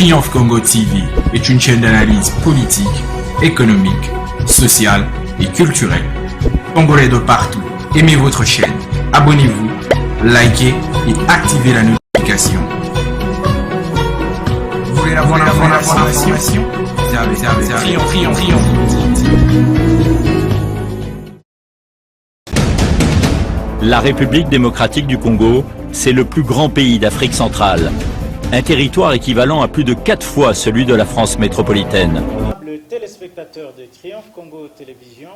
Triomphe Congo TV est une chaîne d'analyse politique, économique, sociale et culturelle. Congolais de partout, aimez votre chaîne, abonnez-vous, likez et activez la notification. Vous voulez la information? Triomphe. La République démocratique du Congo, c'est le plus grand pays d'Afrique centrale. Un territoire équivalent à plus de 4 fois celui de la France métropolitaine. Le téléspectateur de Triomphe Congo Télévision,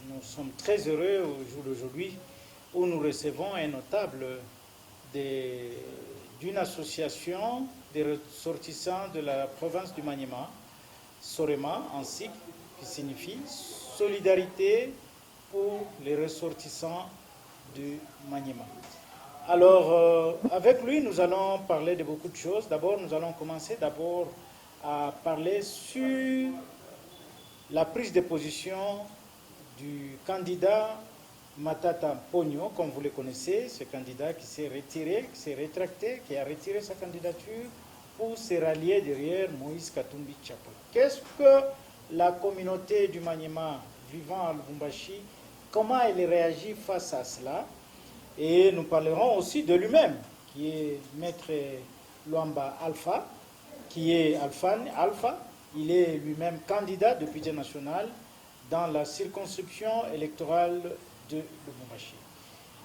nous sommes très heureux au jour d'aujourd'hui où nous recevons un notable d'une association des ressortissants de la province du Maniema, Sorema en sigle, qui signifie Solidarité pour les ressortissants du Maniema. Alors, avec lui, nous allons parler de beaucoup de choses. D'abord, nous allons commencer à parler sur la prise de position du candidat Matata Ponyo, comme vous le connaissez, ce candidat qui s'est retiré, qui s'est rétracté, qui a retiré sa candidature pour se rallier derrière Moïse Katumbi Tshako. Qu'est-ce que la communauté du Maniema vivant à Lubumbashi, comment elle réagit face à cela? Et nous parlerons aussi de lui-même, qui est Maître Luamba Alpha, qui est Alpha. Il est lui-même candidat député national dans la circonscription électorale de Lubumbashi.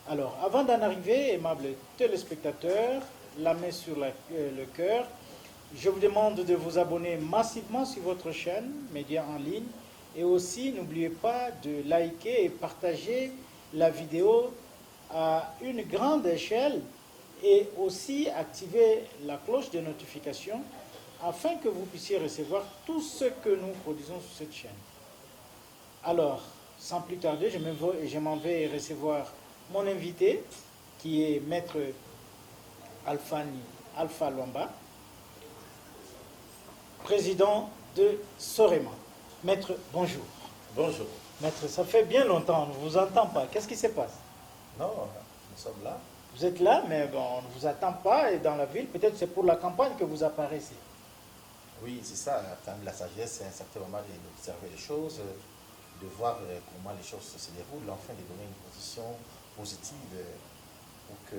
Alors, avant d'en arriver, aimables téléspectateurs, la main sur le cœur, je vous demande de vous abonner massivement sur votre chaîne, Médias en ligne, et aussi n'oubliez pas de liker et partager la vidéo à une grande échelle et aussi activer la cloche de notification afin que vous puissiez recevoir tout ce que nous produisons sur cette chaîne. Alors, sans plus tarder, je m'en vais recevoir mon invité qui est Maître Alpha Luamba, président de Sorema. Maître, bonjour. Bonjour. Maître, ça fait bien longtemps, on ne vous entend pas. Qu'est-ce qui se passe? Non, nous sommes là. Vous êtes là, mais bon, on ne vous attend pas et dans la ville. Peut-être c'est pour la campagne que vous apparaissez. Oui, c'est ça. La sagesse, c'est un certain moment d'observer les choses, de voir comment les choses se déroulent, enfin de donner une position positive pour que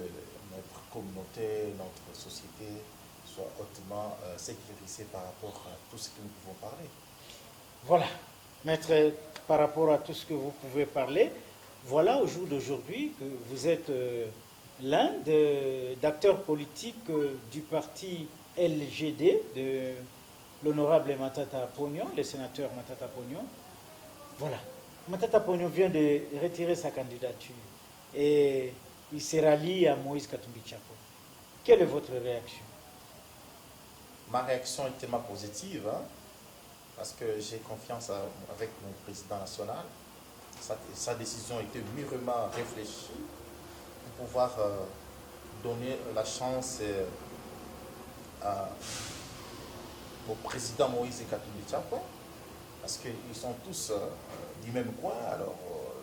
notre communauté, notre société soit hautement sécurisée par rapport à tout ce que nous pouvons parler. Voilà, maître, par rapport à tout ce que vous pouvez parler, voilà au jour d'aujourd'hui que vous êtes l'un d'acteurs politiques du parti LGD, de l'honorable Matata Ponyo, le sénateur Matata Ponyo. Voilà, Matata Ponyo vient de retirer sa candidature et il se rallie à Moïse Katumbi Tshako. Quelle est votre réaction? Ma réaction est tellement positive, hein, parce que j'ai confiance avec mon président national. Sa décision a été mûrement réfléchie pour pouvoir donner la chance au président Moïse Katumbi Tshako, parce qu'ils sont tous du même coin, alors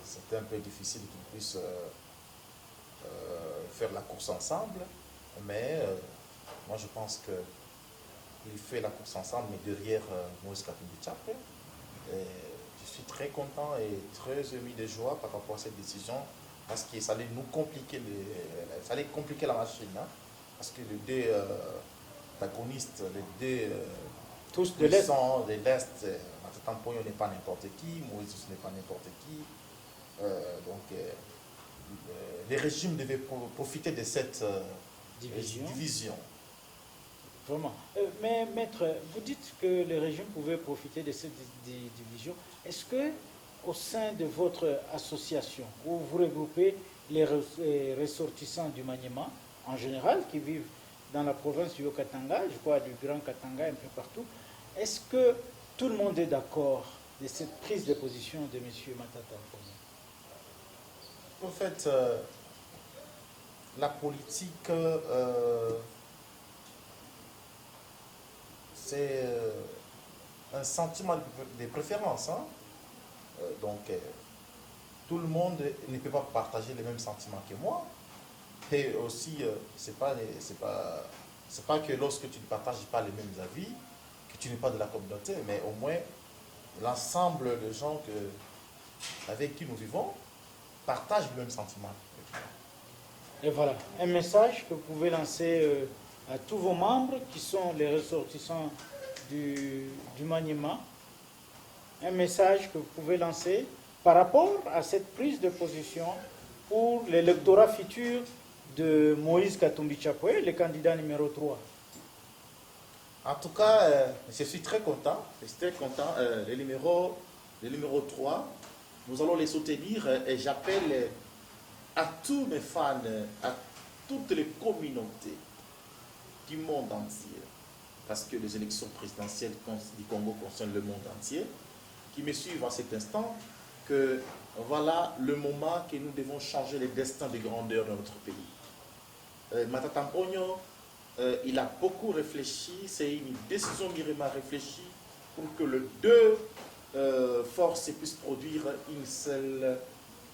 c'était un peu difficile qu'ils puissent faire la course ensemble, mais moi je pense qu'il fait la course ensemble, mais derrière Moïse Katumbi Tshako. Je suis très content et très ému de joie par rapport à cette décision, parce que ça allait nous compliquer, ça allait compliquer la machine, hein, parce que les deux antagonistes, les deux tous de l'Est, Matata Ponyo n'est pas n'importe qui, Moïse n'est pas n'importe qui, donc les régimes devaient profiter de cette division. Vraiment. Mais maître, vous dites que le régime pouvait profiter de cette division. Est-ce que au sein de votre association, où vous regroupez les ressortissants du Maniema en général, qui vivent dans la province du Haut-Katanga, je crois du Grand Katanga, un peu partout, est-ce que tout le monde est d'accord de cette prise de position de M. Matata Ponyo? En fait, la politique, c'est un sentiment de préférence. Hein? Donc, tout le monde ne peut pas partager les mêmes sentiments que moi. Et aussi, c'est pas C'est pas que lorsque tu ne partages pas les mêmes avis, que tu n'es pas de la communauté, mais au moins l'ensemble des gens avec qui nous vivons partagent le même sentiment. Et voilà, un message que vous pouvez lancer à tous vos membres qui sont les ressortissants du Maniema. Un message que vous pouvez lancer par rapport à cette prise de position pour l'électorat futur de Moïse Katumbi Chapwe, le candidat numéro 3. En tout cas, je suis très content. Le numéro 3, nous allons les soutenir et j'appelle à tous mes fans, à toutes les communautés du monde entier, parce que les élections présidentielles du Congo concernent le monde entier, qui me suivent à cet instant, que voilà le moment que nous devons changer les destins de grandeur de notre pays. Matata Mponyo, il a beaucoup réfléchi, c'est une décision vraiment réfléchie pour que les deux forces puissent produire une seule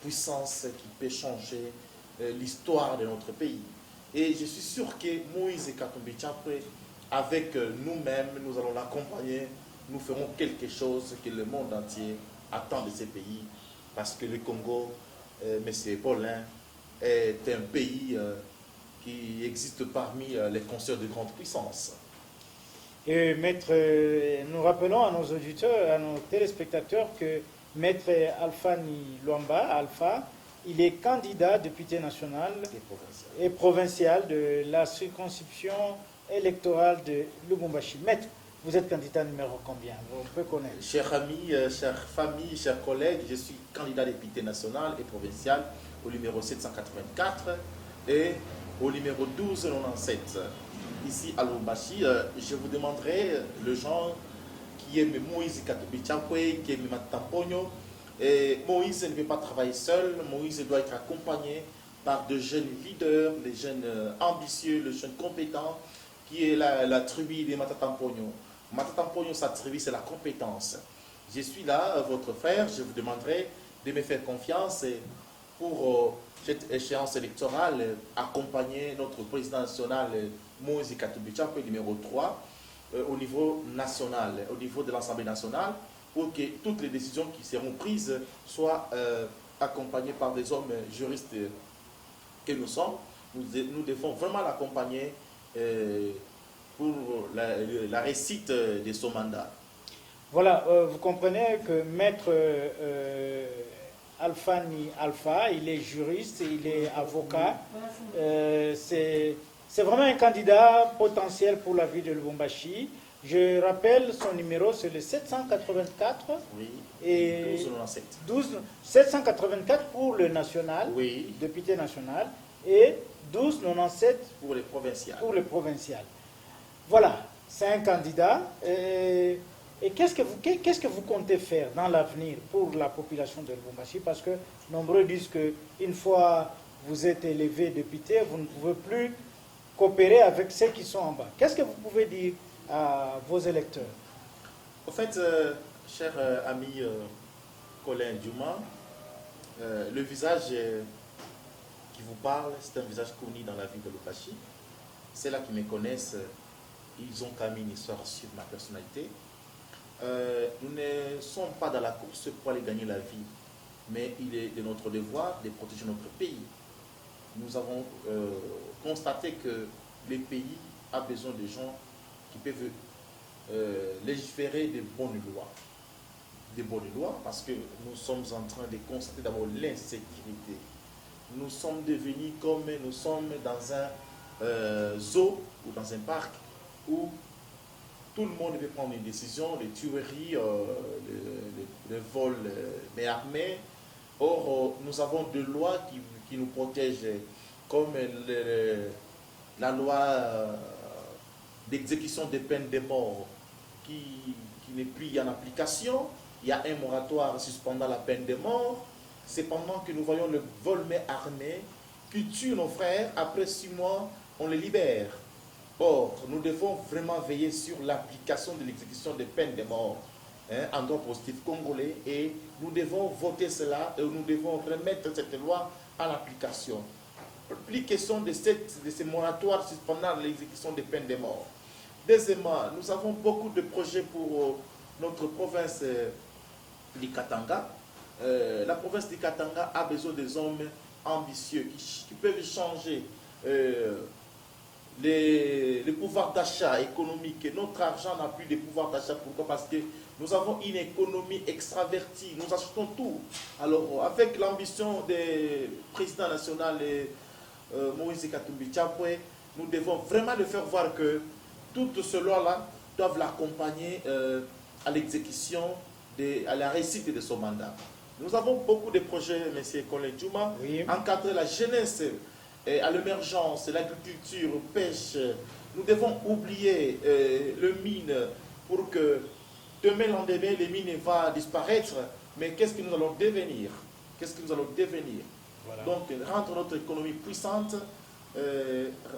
puissance qui peut changer l'histoire de notre pays. Et je suis sûr que Moïse Katumbi Chapwe, avec nous-mêmes, nous allons l'accompagner, nous ferons quelque chose que le monde entier attend de ces pays, parce que le Congo, M. Paulin, est un pays qui existe parmi les concerts de grande puissance. Et maître, nous rappelons à nos auditeurs, à nos téléspectateurs que maître Alphani Luamba, Alpha, il est candidat député national et provincial de la circonscription électorale de Lubumbashi. Maître, vous êtes candidat numéro combien? On peut connaître. Chers amis, chères familles, chers collègues, je suis candidat député national et provincial au numéro 784 et au numéro 1297. Ici à Lubumbashi, je vous demanderai le genre qui aime Moïse Katumbi Chapwe, qui aime Matata Mponyo. Et Moïse ne peut pas travailler seul, Moïse doit être accompagné par de jeunes leaders, les jeunes ambitieux, les jeunes compétents, qui est la tribu de Matata Mponyo. Matata Mponyo, sa tribu, c'est la compétence. Je suis là, votre frère, je vous demanderai de me faire confiance et pour cette échéance électorale, accompagner notre président national, Moïse Katumbi Chapwe, numéro 3, au niveau national, au niveau de l'Assemblée nationale, pour que toutes les décisions qui seront prises soient accompagnées par des hommes juristes que nous sommes. Nous devons vraiment l'accompagner pour la réussite de son mandat. Voilà, vous comprenez que maître Alphani Alpha, il est juriste, il est avocat. C'est vraiment un candidat potentiel pour la ville de Lubumbashi. Je rappelle son numéro, c'est le 784. Oui, et 1297. 784 pour le national, Oui. député national, et 1297 Pour les provinciales. pour le provincial. Voilà, c'est un candidat. Et qu'est-ce que vous comptez faire dans l'avenir pour la population de Lubumbashi? Parce que nombreux disent qu'une fois vous êtes élevé député, vous ne pouvez plus coopérer avec ceux qui sont en bas. Qu'est-ce que vous pouvez dire à vos électeurs? En fait, cher ami Colin Diouma, le visage qui vous parle, c'est un visage connu dans la ville de Lubumbashi. Ceux-là qui me connaissent, ils ont quand même une histoire sur ma personnalité. Nous ne sommes pas dans la course pour aller gagner la vie, mais il est de notre devoir de protéger notre pays. Nous avons constaté que le pays a besoin de gens qui peuvent légiférer de bonnes lois. Des bonnes lois, parce que nous sommes en train de constater d'abord l'insécurité. Nous sommes devenus comme nous sommes dans un zoo ou dans un parc où tout le monde veut prendre une décision, les tueries, les vols, mais armés. Or, nous avons des lois qui nous protègent, comme la loi d'exécution des peines de mort qui n'est plus en application. Il y a un moratoire suspendant la peine de mort. Cependant que nous voyons le vol mais armé qui tue nos frères, après 6 mois, on les libère. Or, nous devons vraiment veiller sur l'application de l'exécution des peines de mort en droit positif congolais et nous devons voter cela et nous devons remettre cette loi à l'application. plus question de ces moratoires suspendant l'exécution des peines de mort. Deuxièmement, nous avons beaucoup de projets pour notre province du Katanga. La province du Katanga a besoin des hommes ambitieux qui peuvent changer les pouvoirs d'achat économique. Notre argent n'a plus de pouvoir d'achat. Pourquoi? Parce que nous avons une économie extravertie. Nous achetons tout. Alors, avec l'ambition des présidents nationaux, Moïse Katumbi Tchapwe, nous devons vraiment le faire voir que toutes ces lois-là doivent l'accompagner à l'exécution, à la réussite de son mandat. Nous avons beaucoup de projets, M. Colin Djouma, Oui. encadrer la jeunesse à l'émergence, l'agriculture, pêche. Nous devons oublier le mine pour que demain, lendemain, les mines vont disparaître. Mais qu'est-ce que nous allons devenir? Qu'est-ce que nous allons devenir? Voilà. Donc, rendre notre économie puissante,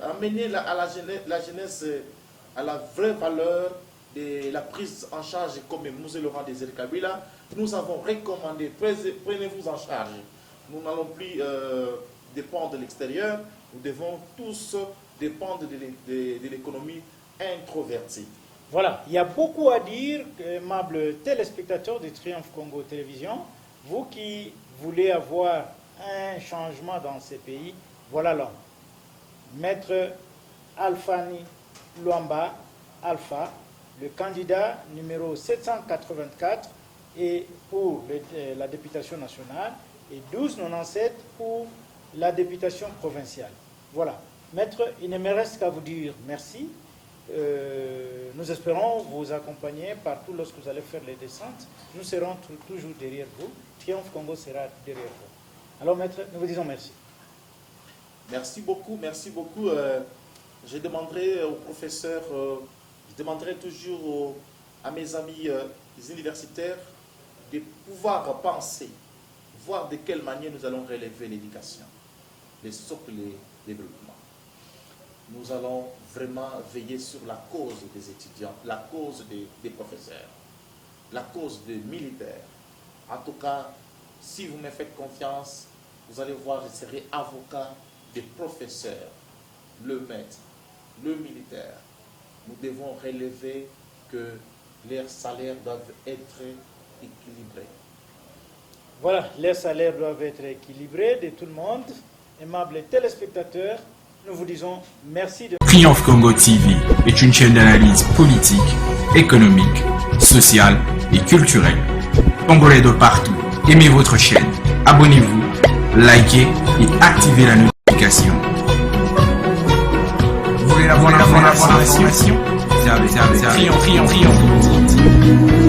amener la jeunesse à la vraie valeur de la prise en charge, comme M. Laurent Désiré Kabila, nous avons recommandé, prenez-vous en charge. Nous n'allons plus dépendre de l'extérieur, nous devons tous dépendre de l'économie introvertie. Voilà, il y a beaucoup à dire, aimables téléspectateurs de Triomphe Congo Télévision. Vous qui voulez avoir un changement dans ces pays, voilà l'homme. Maître Alphani Luamba Alpha, le candidat numéro 784 et pour la députation nationale et 1297 pour la députation provinciale. Voilà. Maître, il ne me reste qu'à vous dire merci. Nous espérons vous accompagner partout lorsque vous allez faire les descentes. Nous serons toujours derrière vous. Triomphe Congo sera derrière vous. Alors, maître, nous vous disons merci. Merci beaucoup, merci beaucoup. Je demanderai aux professeurs, je demanderai toujours à mes amis universitaires de pouvoir penser, voir de quelle manière nous allons relever l'éducation, le socle développement. Nous allons vraiment veiller sur la cause des étudiants, la cause des professeurs, la cause des militaires. En tout cas, si vous me faites confiance, vous allez voir, je serai avocat des professeurs, le maître, le militaire. Nous devons relever que leurs salaires doivent être équilibrés. Voilà, les salaires doivent être équilibrés de tout le monde. Aimables téléspectateurs, nous vous disons merci de... Triomphe Congo TV est une chaîne d'analyse politique, économique, sociale et culturelle. Congolais de partout, aimez votre chaîne, abonnez-vous, likez et activez la notification. Vous voulez la bonne information? Triomphe Congo TV.